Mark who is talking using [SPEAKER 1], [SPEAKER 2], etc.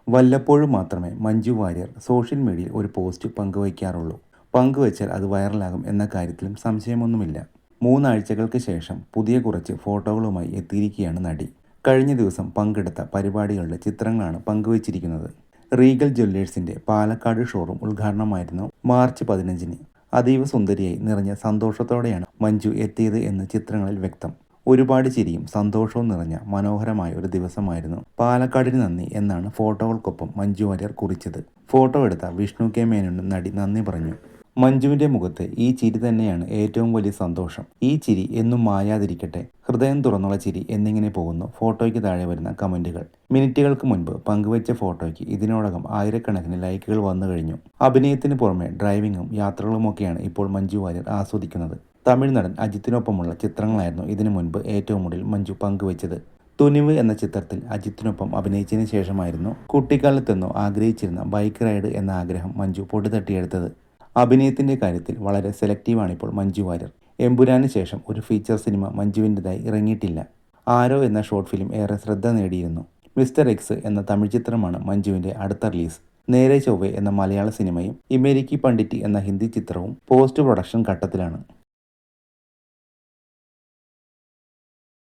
[SPEAKER 1] വല്ലപ്പോഴും മാത്രമേ മഞ്ജു വാര്യർ സോഷ്യൽ മീഡിയയിൽ ഒരു പോസ്റ്റ് പങ്കുവയ്ക്കാറുള്ളൂ. പങ്കുവച്ചാൽ അത് വൈറലാകും എന്ന കാര്യത്തിലും സംശയമൊന്നുമില്ല. 3 ആഴ്ചകൾക്ക് ശേഷം പുതിയ കുറച്ച് ഫോട്ടോകളുമായി എത്തിയിരിക്കുകയാണ് നടി. കഴിഞ്ഞ ദിവസം പങ്കെടുത്ത പരിപാടികളുടെ ചിത്രങ്ങളാണ് പങ്കുവച്ചിരിക്കുന്നത്. റീഗൽ ജ്വല്ലേഴ്സിന്റെ പാലക്കാട് ഷോറൂം ഉദ്ഘാടനമായിരുന്നു മാർച്ച് 15-ന്. അതീവ സുന്ദരിയായി നിറഞ്ഞ സന്തോഷത്തോടെയാണ് മഞ്ജു എത്തിയത് എന്ന് ചിത്രങ്ങളിൽ വ്യക്തം. ഒരുപാട് ചിരിയും സന്തോഷവും നിറഞ്ഞ മനോഹരമായ ഒരു ദിവസമായിരുന്നു. പാലക്കാടിന് നന്ദി എന്നാണ് ഫോട്ടോകൾക്കൊപ്പം മഞ്ജു വാര്യർ കുറിച്ചത്. ഫോട്ടോ എടുത്ത വിഷ്ണു കെ മേനോനും നടി നന്ദി പറഞ്ഞു. മഞ്ജുവിന്റെ മുഖത്ത് ഈ ചിരി തന്നെയാണ് ഏറ്റവും വലിയ സന്തോഷം. ഈ ചിരി എന്നും മായാതിരിക്കട്ടെ, ഹൃദയം തുറന്നുള്ള ചിരി എന്നിങ്ങനെ പോകുന്നു ഫോട്ടോയ്ക്ക് താഴെ വരുന്ന കമന്റുകൾ. മിനിറ്റുകൾക്ക് മുൻപ് പങ്കുവച്ച ഫോട്ടോയ്ക്ക് ഇതിനോടകം ആയിരക്കണക്കിന് ലൈക്കുകൾ വന്നു കഴിഞ്ഞു. അഭിനയത്തിന് പുറമെ ഡ്രൈവിംഗും യാത്രകളുമൊക്കെയാണ് ഇപ്പോൾ മഞ്ജു വാര്യർ ആസ്വദിക്കുന്നത്. തമിഴ് നടൻ അജിത്തിനൊപ്പമുള്ള ചിത്രങ്ങളായിരുന്നു ഇതിനു മുൻപ് ഏറ്റവും ഒടുവിൽ മഞ്ജു പങ്കുവച്ചത്. തുനിവ് എന്ന ചിത്രത്തിൽ അജിത്തിനൊപ്പം അഭിനയിച്ചതിന് ശേഷമായിരുന്നു കുട്ടിക്കാലത്തെന്നോ ആഗ്രഹിച്ചിരുന്ന ബൈക്ക് റൈഡ് എന്ന ആഗ്രഹം മഞ്ജു പൊടിതട്ടിയെടുത്തത്. അഭിനയത്തിന്റെ കാര്യത്തിൽ വളരെ സെലക്റ്റീവാണിപ്പോൾ മഞ്ജു വാര്യർ. എമ്പുരാന് ശേഷം ഒരു ഫീച്ചർ സിനിമ മഞ്ജുവിൻ്റെതായി ഇറങ്ങിയിട്ടില്ല. ആരോ എന്ന ഷോർട്ട് ഫിലിം ഏറെ ശ്രദ്ധ നേടിയിരുന്നു. മിസ്റ്റർ എക്സ് എന്ന തമിഴ് ചിത്രമാണ് മഞ്ജുവിന്റെ അടുത്ത റിലീസ്. നേരെ ചൊവ്വേ എന്ന മലയാള സിനിമയും ഇമേരിക്കി പണ്ഡിറ്റ് എന്ന ഹിന്ദി ചിത്രവും പോസ്റ്റ് പ്രൊഡക്ഷൻ ഘട്ടത്തിലാണ്.